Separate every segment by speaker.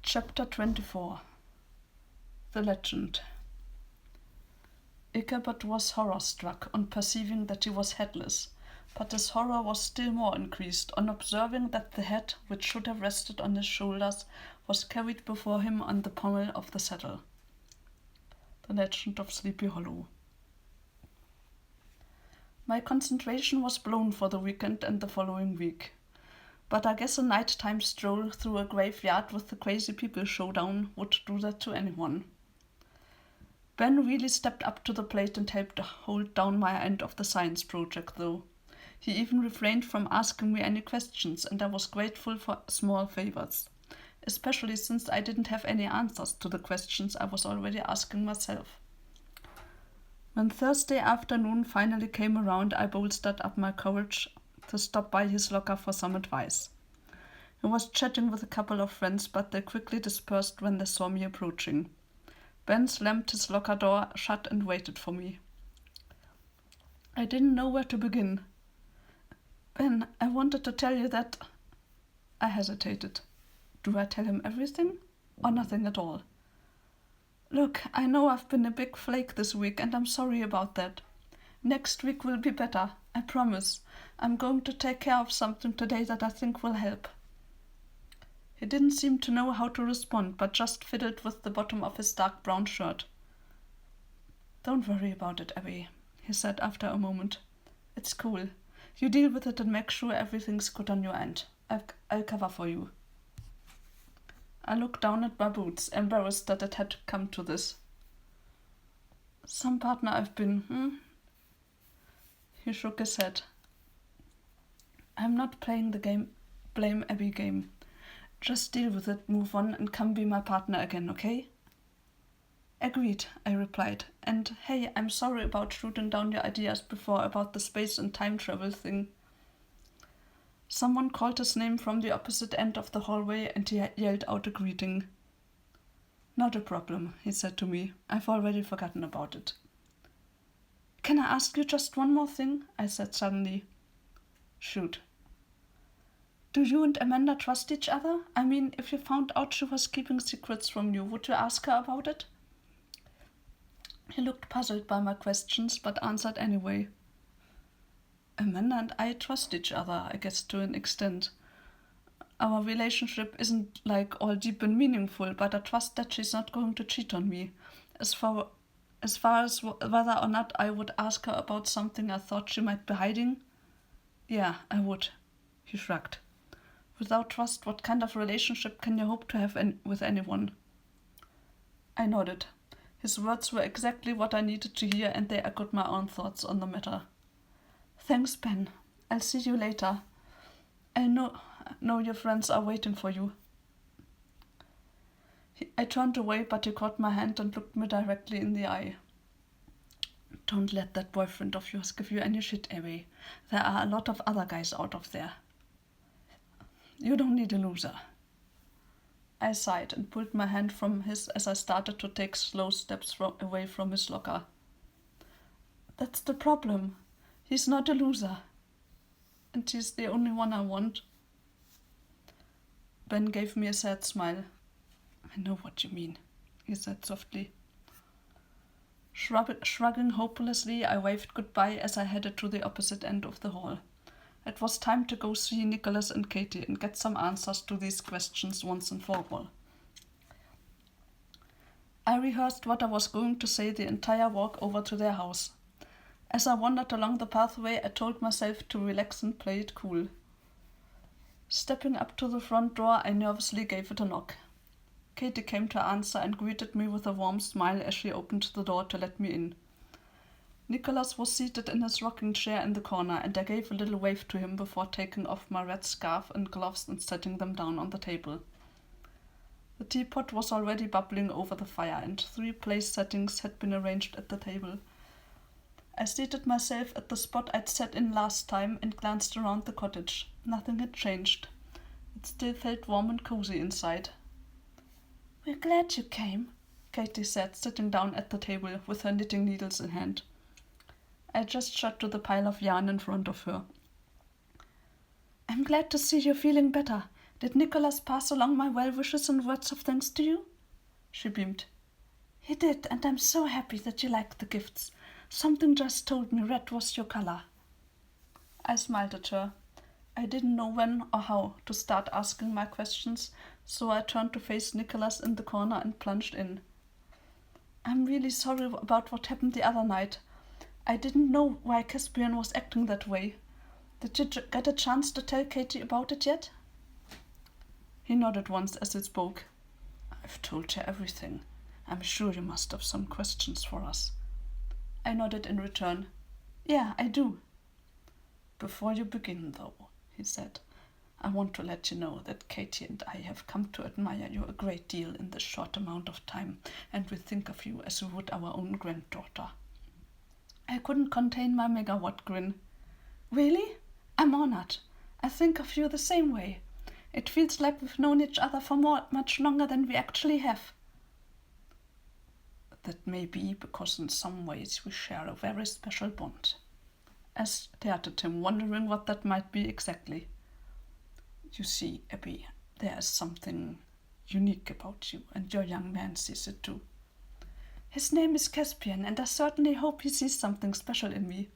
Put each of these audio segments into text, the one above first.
Speaker 1: Chapter 24. The Legend. Ichabod was horror-struck on perceiving that he was headless, but his horror was still more increased on observing that the head, which should have rested on his shoulders, was carried before him on the pommel of the saddle. The Legend of Sleepy Hollow. My concentration was blown for the weekend and the following week. But I guess a nighttime stroll through a graveyard with the Crazy People Showdown would do that to anyone. Ben really stepped up to the plate and helped hold down my end of the science project, though. He even refrained from asking me any questions, and I was grateful for small favors, especially since I didn't have any answers to the questions I was already asking myself. When Thursday afternoon finally came around, I bolstered up my courage to stop by his locker for some advice. He was chatting with a couple of friends, but they quickly dispersed when they saw me approaching. Ben slammed his locker door shut and waited for me. I didn't know where to begin. Ben, I wanted to tell you that... I hesitated. Do I tell him everything? Or nothing at all? Look, I know I've been a big flake this week, and I'm sorry about that. Next week will be better, I promise. I'm going to take care of something today that I think will help. He didn't seem to know how to respond, but just fiddled with the bottom of his dark brown shirt. Don't worry about it, Abby, he said after a moment. It's cool. You deal with it and make sure everything's good on your end. I'll cover for you. I looked down at my boots, embarrassed that it had come to this. Some partner I've been, He shook his head. I'm not playing the game, blame Abby game. Just deal with it, move on, and come be my partner again, okay? Agreed, I replied. And hey, I'm sorry about shooting down your ideas before about the space and time travel thing. Someone called his name from the opposite end of the hallway, and he yelled out a greeting. Not a problem, he said to me. I've already forgotten about it. Can I ask you just one more thing? I said suddenly. Shoot. Do you and Amanda trust each other? I mean, if you found out she was keeping secrets from you, would you ask her about it? He looked puzzled by my questions, but answered anyway. Amanda and I trust each other, I guess, to an extent. Our relationship isn't like all deep and meaningful, but I trust that she's not going to cheat on me. As far as whether or not I would ask her about something I thought she might be hiding? Yeah, I would. He shrugged. Without trust, what kind of relationship can you hope to have with anyone? I nodded. His words were exactly what I needed to hear, and they echoed my own thoughts on the matter. Thanks, Ben. I'll see you later. I know your friends are waiting for you. I turned away, but he caught my hand and looked me directly in the eye. Don't let that boyfriend of yours give you any shit, Abby. There are a lot of other guys out of there. You don't need a loser. I sighed and pulled my hand from his as I started to take slow steps away from his locker. That's the problem. He's not a loser. And he's the only one I want. Ben gave me a sad smile. I know what you mean, he said softly. Shrugging hopelessly, I waved goodbye as I headed to the opposite end of the hall. It was time to go see Nicholas and Katie and get some answers to these questions once and for all. I rehearsed what I was going to say the entire walk over to their house. As I wandered along the pathway, I told myself to relax and play it cool. Stepping up to the front door, I nervously gave it a knock. Katie came to answer and greeted me with a warm smile as she opened the door to let me in. Nicholas was seated in his rocking chair in the corner, and I gave a little wave to him before taking off my red scarf and gloves and setting them down on the table. The teapot was already bubbling over the fire, and 3 place settings had been arranged at the table. I seated myself at the spot I'd sat in last time and glanced around the cottage. Nothing had changed. It still felt warm and cozy inside. We're glad you came, Katie said, sitting down at the table with her knitting needles in hand. I gestured to the pile of yarn in front of her. I'm glad to see you're feeling better. Did Nicholas pass along my well wishes and words of thanks to you?" She beamed. "He did, and I'm so happy that you liked the gifts. Something just told me red was your color." I smiled at her. I didn't know when or how to start asking my questions, so I turned to face Nicholas in the corner and plunged in. "I'm really sorry about what happened the other night. I didn't know why Caspian was acting that way. Did you get a chance to tell Katie about it yet?" He nodded once as he spoke. "I've told her everything. I'm sure you must have some questions for us." I nodded in return. "Yeah, I do." "Before you begin, though," he said, "I want to let you know that Katie and I have come to admire you a great deal in this short amount of time, and we think of you as we would our own granddaughter." I couldn't contain my megawatt grin. "Really? I'm honored. I think of you the same way. It feels like we've known each other for much longer than we actually have." "That may be because in some ways we share a very special bond." I stared at him, wondering what that might be exactly. "You see, Abby, there is something unique about you, and your young man sees it too." "His name is Caspian, and I certainly hope he sees something special in me."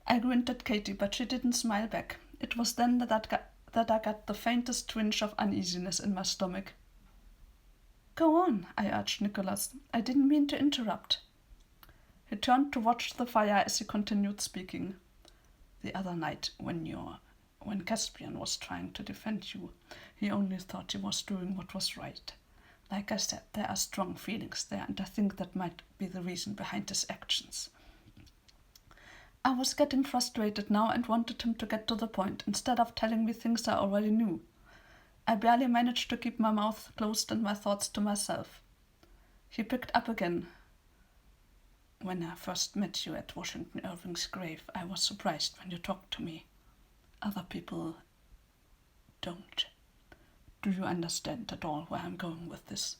Speaker 1: I grinned at Katie, but she didn't smile back. It was then that I got the faintest twinge of uneasiness in my stomach. "Go on," I urged Nicholas. "I didn't mean to interrupt." He turned to watch the fire as he continued speaking. "The other night, when Caspian was trying to defend you, he only thought he was doing what was right. Like I said, there are strong feelings there, and I think that might be the reason behind his actions." I was getting frustrated now and wanted him to get to the point, instead of telling me things I already knew. I barely managed to keep my mouth closed and my thoughts to myself. He picked up again. "When I first met you at Washington Irving's grave, I was surprised when you talked to me. Other people don't. Do you understand at all where I'm going with this?"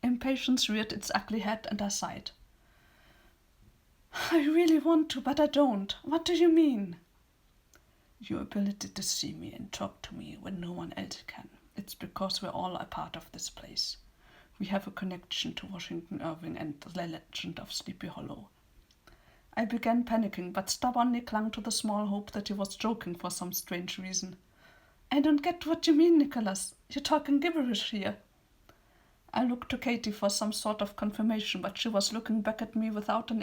Speaker 1: Impatience reared its ugly head, and I sighed. "I really want to, but I don't. What do you mean?" "Your ability to see me and talk to me when no one else can. It's because we're all a part of this place. We have a connection to Washington Irving and the legend of Sleepy Hollow." I began panicking, but stubbornly clung to the small hope that he was joking for some strange reason. "I don't get what you mean, Nicholas. You're talking gibberish here." I looked to Katie for some sort of confirmation, but she was looking back at me without an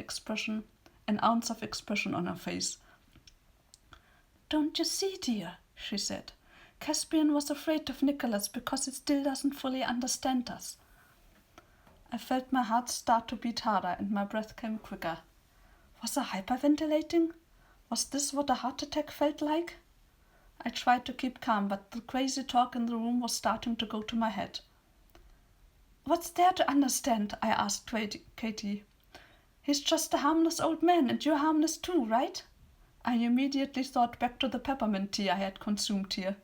Speaker 1: ounce of expression on her face. "Don't you see, dear?" she said. "Caspian was afraid of Nicholas because he still doesn't fully understand us." I felt my heart start to beat harder and my breath came quicker. Was I hyperventilating? Was this what a heart attack felt like? I tried to keep calm, but the crazy talk in the room was starting to go to my head. "What's there to understand?" I asked Katie. "He's just a harmless old man, and you're harmless too, right?" I immediately thought back to the peppermint tea I had consumed here.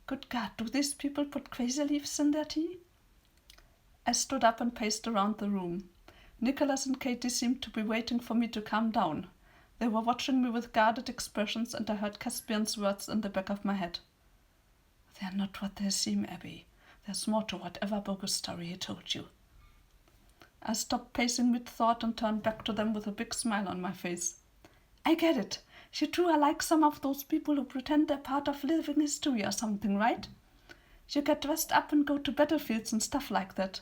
Speaker 1: Good God, do these people put crazy leaves in their tea? I stood up and paced around the room. Nicholas and Katie seemed to be waiting for me to calm down. They were watching me with guarded expressions, and I heard Caspian's words in the back of my head. "They're not what they seem, Abby. There's more to whatever bogus story he told you." I stopped pacing mid-thought and turned back to them with a big smile on my face. "I get it. You two are like some of those people who pretend they're part of living history or something, right? You get dressed up and go to battlefields and stuff like that.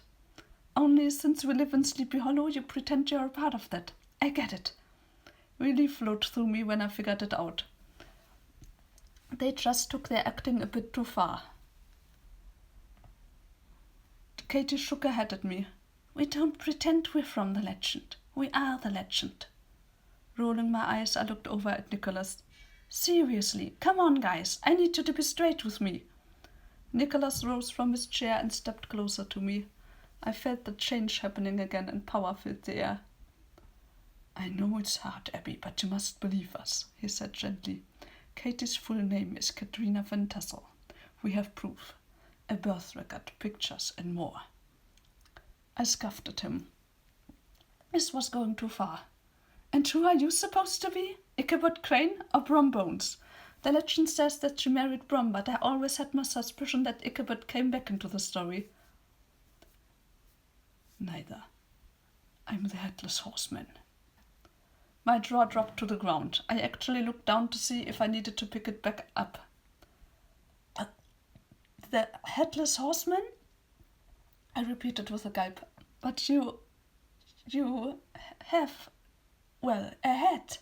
Speaker 1: Only since we live in Sleepy Hollow, you pretend you're a part of that. I get it." Relief flowed through me when I figured it out. They just took their acting a bit too far. Katie shook her head at me. "We don't pretend we're from the legend. We are the legend." Rolling my eyes, I looked over at Nicholas. "Seriously, come on, guys. I need you to be straight with me." Nicholas rose from his chair and stepped closer to me. I felt the change happening again and power filled the air. "I know it's hard, Abby, but you must believe us," he said gently. "Katie's full name is Katrina Van Tassel. We have proof. A birth record, pictures, and more." I scoffed at him. This was going too far. "And who are you supposed to be? Ichabod Crane or Brom Bones? The legend says that she married Brom, but I always had my suspicion that Ichabod came back into the story. Neither. I'm the Headless Horseman. My jaw dropped to the ground. I actually looked down to see if I needed to pick it back up. The Headless Horseman? I repeated with a gulp. But you have, well, a head.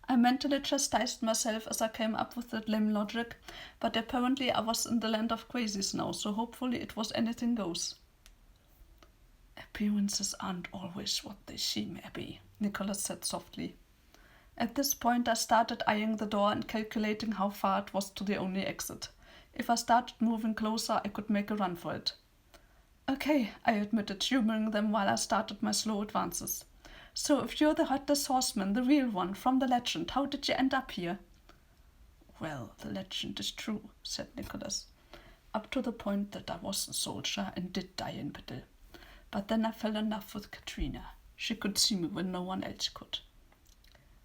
Speaker 1: I mentally chastised myself as I came up with that lame logic, but apparently I was in the land of crazies now, so hopefully it was anything goes. Appearances aren't always what they seem, Abby, Nicholas said softly. At this point I started eyeing the door and calculating how far it was to the only exit. If I started moving closer, I could make a run for it. Okay, I admitted, humouring them while I started my slow advances. So if you're the Headless Horseman, the real one, from the legend, how did you end up here? Well, the legend is true, said Nicholas, up to the point that I was a soldier and did die in battle. But then I fell in love with Katrina. She could see me when no one else could.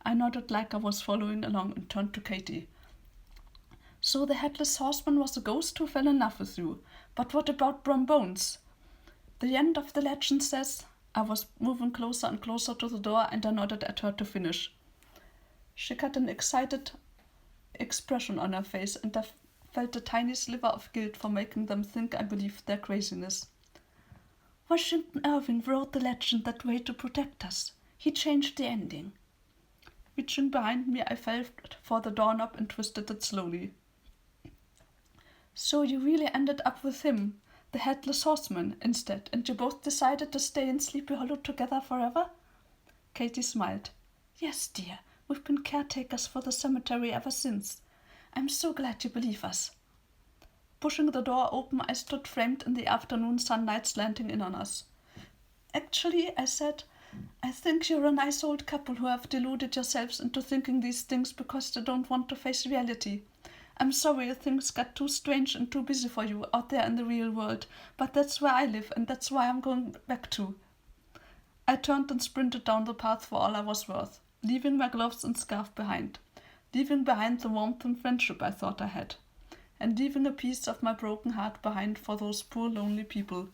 Speaker 1: I nodded like I was following along and turned to Katie. So the Headless Horseman was a ghost who fell in love with you. But what about Brom Bones? The end of the legend says... I was moving closer and closer to the door, and I nodded at her to finish. She got an excited expression on her face, and I felt a tiny sliver of guilt for making them think I believed their craziness. Washington Irving wrote the legend that way to protect us. He changed the ending. Reaching behind me, I felt for the doorknob and twisted it slowly. So you really ended up with him, the Headless Horseman, instead, and you both decided to stay in Sleepy Hollow together forever? Katie smiled. Yes, dear, we've been caretakers for the cemetery ever since. I'm so glad you believe us. Pushing the door open, I stood framed in the afternoon sunlight slanting in on us. Actually, I said, I think you're a nice old couple who have deluded yourselves into thinking these things because they don't want to face reality. I'm sorry things got too strange and too busy for you out there in the real world, but that's where I live and that's why I'm going back to. I turned and sprinted down the path for all I was worth, leaving my gloves and scarf behind, leaving behind the warmth and friendship I thought I had, and leaving a piece of my broken heart behind for those poor lonely people